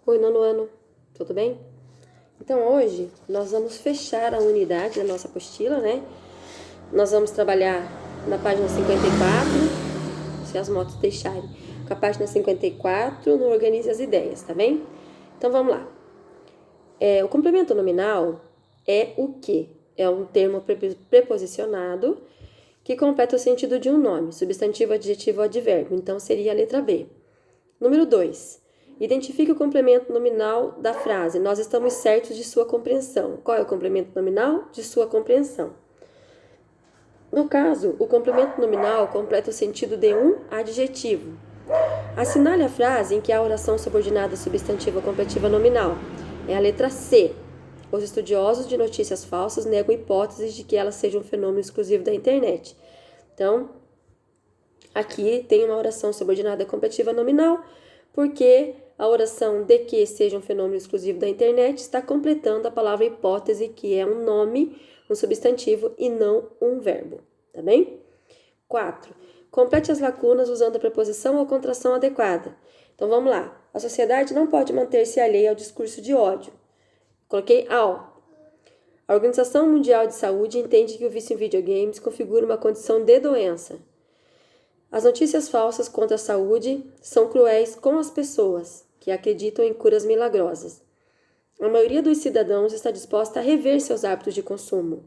Oi, nono ano, tudo bem? Então, hoje nós vamos fechar a unidade da nossa apostila, né? Nós vamos trabalhar na página 54, se as motos deixarem, com a página 54 no Organize as Ideias, tá bem? Então, vamos lá. O complemento nominal é o quê? É um termo preposicionado que completa o sentido de um nome, substantivo, adjetivo ou advérbio. Então, seria a letra B. Número 2. Identifique o complemento nominal da frase. Nós estamos certos de sua compreensão. Qual é o complemento nominal? De sua compreensão. No caso, o complemento nominal completa o sentido de um adjetivo. Assinale a frase em que há oração subordinada substantiva completiva nominal. É a letra C. Os estudiosos de notícias falsas negam hipóteses de que elas sejam um fenômeno exclusivo da internet. Então, aqui tem uma oração subordinada completiva nominal, porque a oração de que seja um fenômeno exclusivo da internet está completando a palavra hipótese, que é um nome, um substantivo e não um verbo, tá bem? 4. Complete as lacunas usando a preposição ou contração adequada. Então, vamos lá. A sociedade não pode manter-se alheia ao discurso de ódio. Coloquei ao. A Organização Mundial de Saúde entende que o vício em videogames configura uma condição de doença. As notícias falsas contra a saúde são cruéis com as pessoas que acreditam em curas milagrosas. A maioria dos cidadãos está disposta a rever seus hábitos de consumo.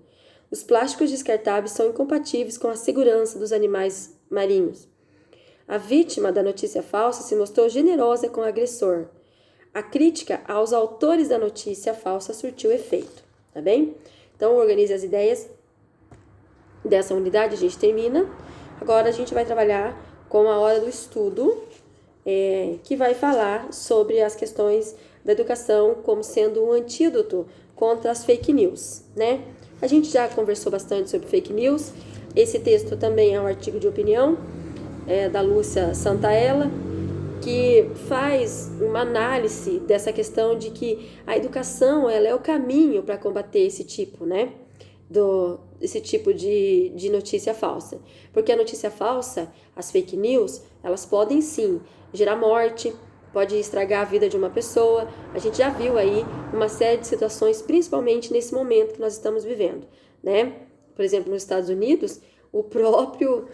Os plásticos descartáveis são incompatíveis com a segurança dos animais marinhos. A vítima da notícia falsa se mostrou generosa com o agressor. A crítica aos autores da notícia falsa surtiu efeito, tá bem? Então, organize as ideias dessa unidade, a gente termina. Agora a gente vai trabalhar com a hora do estudo, que vai falar sobre as questões da educação como sendo um antídoto contra as fake news, né? A gente já conversou bastante sobre fake news. Esse texto também é um artigo de opinião da Lúcia Santaella, que faz uma análise dessa questão de que a educação ela é o caminho para combater esse tipo, né? Esse tipo de notícia falsa. Porque a notícia falsa, as fake news, elas podem sim gerar morte, pode estragar a vida de uma pessoa. A gente já viu aí uma série de situações, principalmente nesse momento que nós estamos vivendo, né? Por exemplo, nos Estados Unidos, o próprio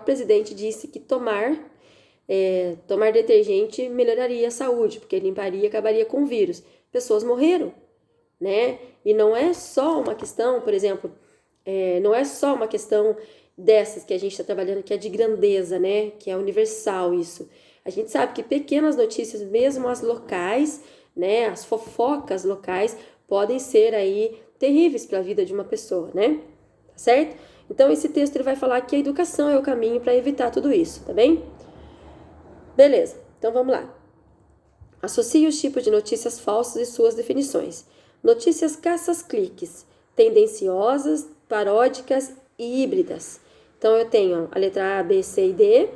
presidente disse que tomar detergente melhoraria a saúde, porque limparia e acabaria com o vírus. Pessoas morreram, né? E não é só uma questão, por exemplo, não é só uma questão dessas que a gente está trabalhando, que é de grandeza, né? Que é universal isso. A gente sabe que pequenas notícias, mesmo as locais, né? As fofocas locais, podem ser aí terríveis para a vida de uma pessoa, né? Tá certo? Então, esse texto ele vai falar que a educação é o caminho para evitar tudo isso, tá bem? Beleza, então vamos lá. Associe os tipos de notícias falsas e suas definições. Notícias caças-cliques, tendenciosas, paródicas e híbridas. Então, eu tenho a letra A, B, C e D.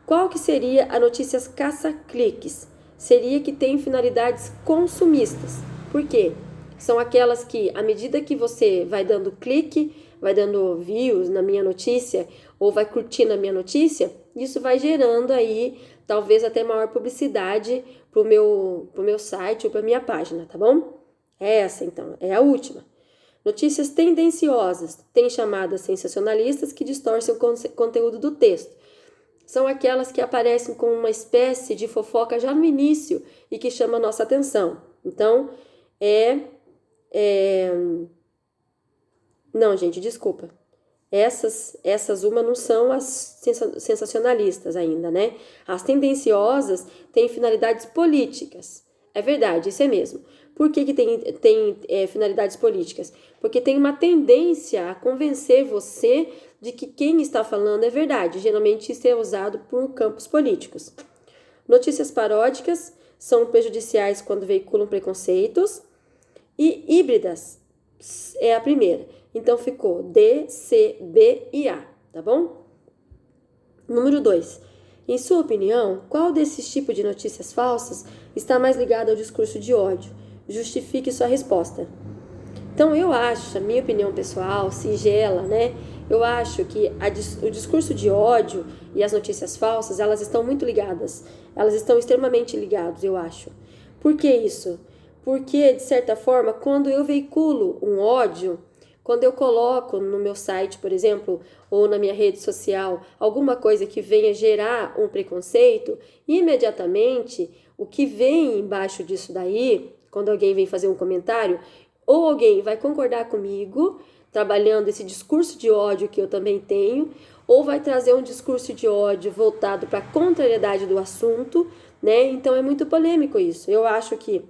Qual que seria a notícias caça-cliques? Seria que tem finalidades consumistas. Por quê? São aquelas que, à medida que você vai dando clique, vai dando views na minha notícia, ou vai curtindo a minha notícia, isso vai gerando aí, talvez até maior publicidade pro meu site ou pra minha página, tá bom? Essa, então, é a última. Notícias tendenciosas, tem chamadas sensacionalistas que distorcem o conteúdo do texto. São aquelas que aparecem com uma espécie de fofoca já no início e que chama a nossa atenção. Então, Não, gente, desculpa. Essas uma não são as sensacionalistas ainda, né? As tendenciosas têm finalidades políticas. É verdade, isso é mesmo. Por que tem finalidades políticas? Porque tem uma tendência a convencer você de que quem está falando é verdade. Geralmente isso é usado por campos políticos. Notícias paródicas são prejudiciais quando veiculam preconceitos. E híbridas é a primeira. Então, ficou D, C, B e A, tá bom? Número 2. Em sua opinião, qual desses tipos de notícias falsas está mais ligado ao discurso de ódio? Justifique sua resposta. Então, eu acho, a minha opinião pessoal, singela, né? Eu acho que o discurso de ódio, e as notícias falsas, elas estão muito ligadas. Elas estão extremamente ligadas, eu acho. Por que isso? Porque, de certa forma, quando eu veiculo um ódio, quando eu coloco no meu site, por exemplo, ou na minha rede social, alguma coisa que venha gerar um preconceito, imediatamente, o que vem embaixo disso daí, quando alguém vem fazer um comentário, ou alguém vai concordar comigo, trabalhando esse discurso de ódio que eu também tenho, ou vai trazer um discurso de ódio voltado para a contrariedade do assunto, né? Então é muito polêmico isso. Eu acho que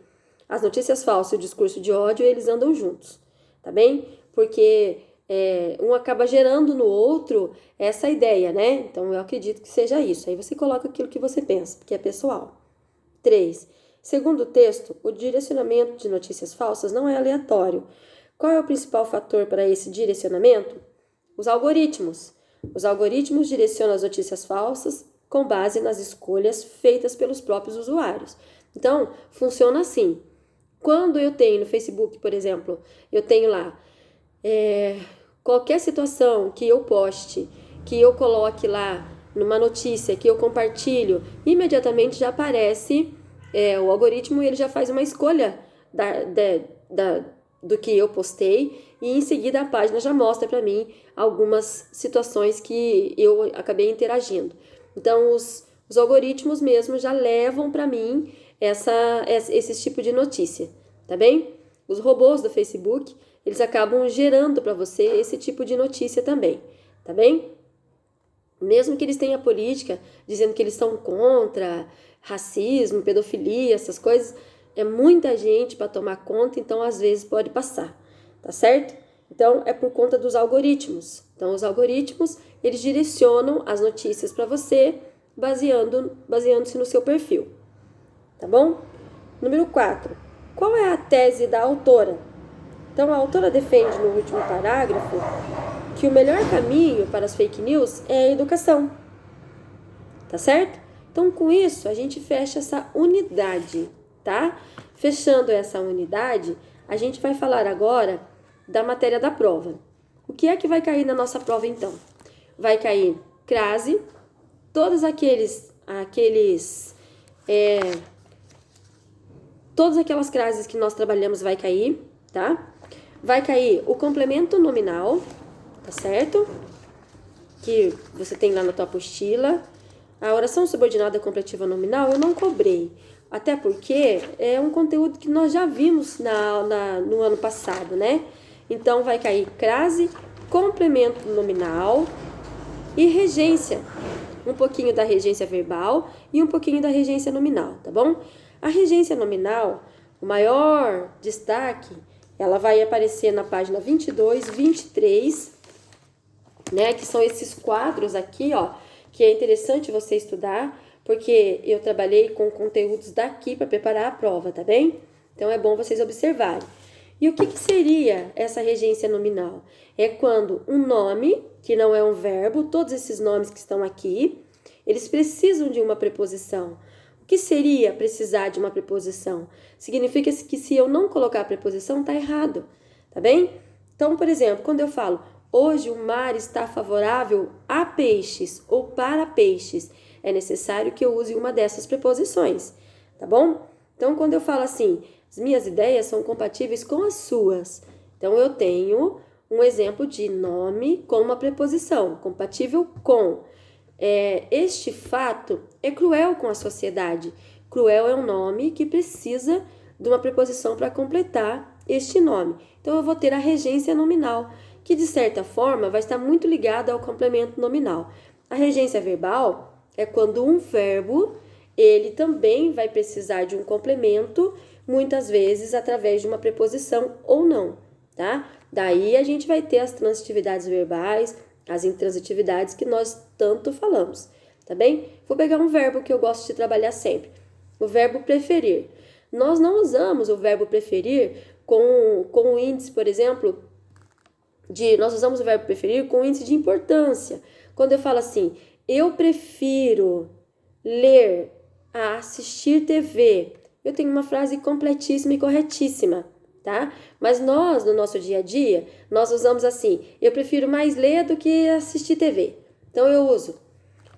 as notícias falsas e o discurso de ódio, eles andam juntos, tá bem? Porque um acaba gerando no outro essa ideia, né? Então eu acredito que seja isso. Aí você coloca aquilo que você pensa, que é pessoal. 3. Segundo o texto, o direcionamento de notícias falsas não é aleatório. Qual é o principal fator para esse direcionamento? Os algoritmos. Os algoritmos direcionam as notícias falsas com base nas escolhas feitas pelos próprios usuários. Então, funciona assim. Quando eu tenho no Facebook, por exemplo, eu tenho lá qualquer situação que eu poste, que eu coloque lá numa notícia, que eu compartilho, imediatamente já aparece o algoritmo e ele já faz uma escolha do que eu postei e em seguida a página já mostra para mim algumas situações que eu acabei interagindo. Então, os algoritmos mesmo já levam para mim esse tipo de notícia, tá bem? Os robôs do Facebook, eles acabam gerando para você esse tipo de notícia também, tá bem? Mesmo que eles tenham a política dizendo que eles estão contra racismo, pedofilia, essas coisas, é muita gente para tomar conta, então às vezes pode passar, tá certo? Então é por conta dos algoritmos. Então os algoritmos, eles direcionam as notícias para você baseando-se no seu perfil, tá bom? Número 4. Qual é a tese da autora? Então a autora defende no último parágrafo que o melhor caminho para as fake news é a educação, tá certo? Então com isso a gente fecha essa unidade, tá? Fechando essa unidade, a gente vai falar agora da matéria da prova. O que é que vai cair na nossa prova então? Vai cair crase, todas aquelas crases que nós trabalhamos vai cair, tá? Vai cair o complemento nominal, tá certo? Que você tem lá na tua apostila. A oração subordinada completiva nominal eu não cobrei, até porque é um conteúdo que nós já vimos no ano passado, né? Então vai cair crase, complemento nominal e regência. Um pouquinho da regência verbal e um pouquinho da regência nominal, tá bom? A regência nominal, o maior destaque, ela vai aparecer na página 22, 23, né? Que são esses quadros aqui, ó, que é interessante você estudar, porque eu trabalhei com conteúdos daqui para preparar a prova, tá bem? Então é bom vocês observarem. E o que seria essa regência nominal? É quando um nome, que não é um verbo, todos esses nomes que estão aqui, eles precisam de uma preposição. O que seria precisar de uma preposição? Significa que se eu não colocar a preposição, tá errado, tá bem? Então, por exemplo, quando eu falo, hoje o mar está favorável a peixes ou para peixes, é necessário que eu use uma dessas preposições, tá bom? Então, quando eu falo assim, as minhas ideias são compatíveis com as suas. Então, eu tenho um exemplo de nome com uma preposição, compatível com. Este fato é cruel com a sociedade. Cruel é um nome que precisa de uma preposição para completar este nome. Então, eu vou ter a regência nominal, que de certa forma vai estar muito ligada ao complemento nominal. A regência verbal é quando um verbo, ele também vai precisar de um complemento, muitas vezes através de uma preposição ou não, tá? Daí a gente vai ter as transitividades verbais, as intransitividades que nós tanto falamos, tá bem? Vou pegar um verbo que eu gosto de trabalhar sempre, o verbo preferir. Nós não usamos o verbo preferir com o índice, por exemplo, nós usamos o verbo preferir com índice de importância. Quando eu falo assim, eu prefiro ler a assistir TV, eu tenho uma frase completíssima e corretíssima, tá? Mas nós, no nosso dia a dia, nós usamos assim, eu prefiro mais ler do que assistir TV. Então eu uso,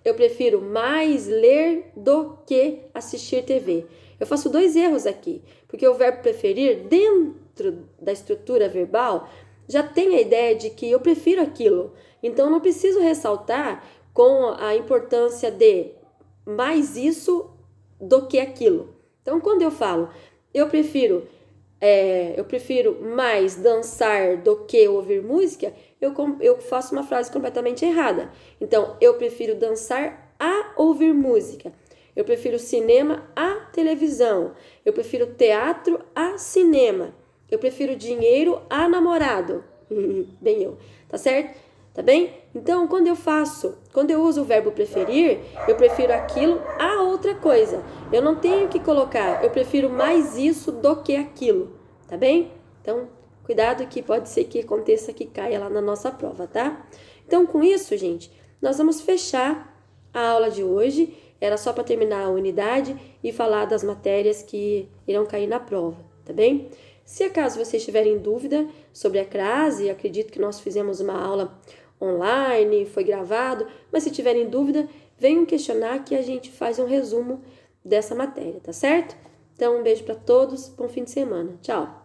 eu prefiro mais ler do que assistir TV. Eu faço 2 erros aqui, porque o verbo preferir, dentro da estrutura verbal, já tem a ideia de que eu prefiro aquilo. Então, eu não preciso ressaltar com a importância de mais isso do que aquilo. Então, quando eu falo, eu prefiro mais dançar do que ouvir música, eu faço uma frase completamente errada. Então, eu prefiro dançar a ouvir música. Eu prefiro cinema a televisão. Eu prefiro teatro a cinema. Eu prefiro dinheiro a namorado. Bem eu, tá certo? Tá bem? Então, quando eu uso o verbo preferir, eu prefiro aquilo a outra coisa. Eu não tenho que colocar, eu prefiro mais isso do que aquilo, tá bem? Então, cuidado que pode ser que aconteça que caia lá na nossa prova, tá? Então, com isso, gente, nós vamos fechar a aula de hoje. Era só para terminar a unidade e falar das matérias que irão cair na prova, tá bem? Se acaso vocês tiverem dúvida sobre a crase, acredito que nós fizemos uma aula online, foi gravado, mas se tiverem dúvida, venham questionar que a gente faz um resumo dessa matéria, tá certo? Então, um beijo para todos, bom fim de semana. Tchau!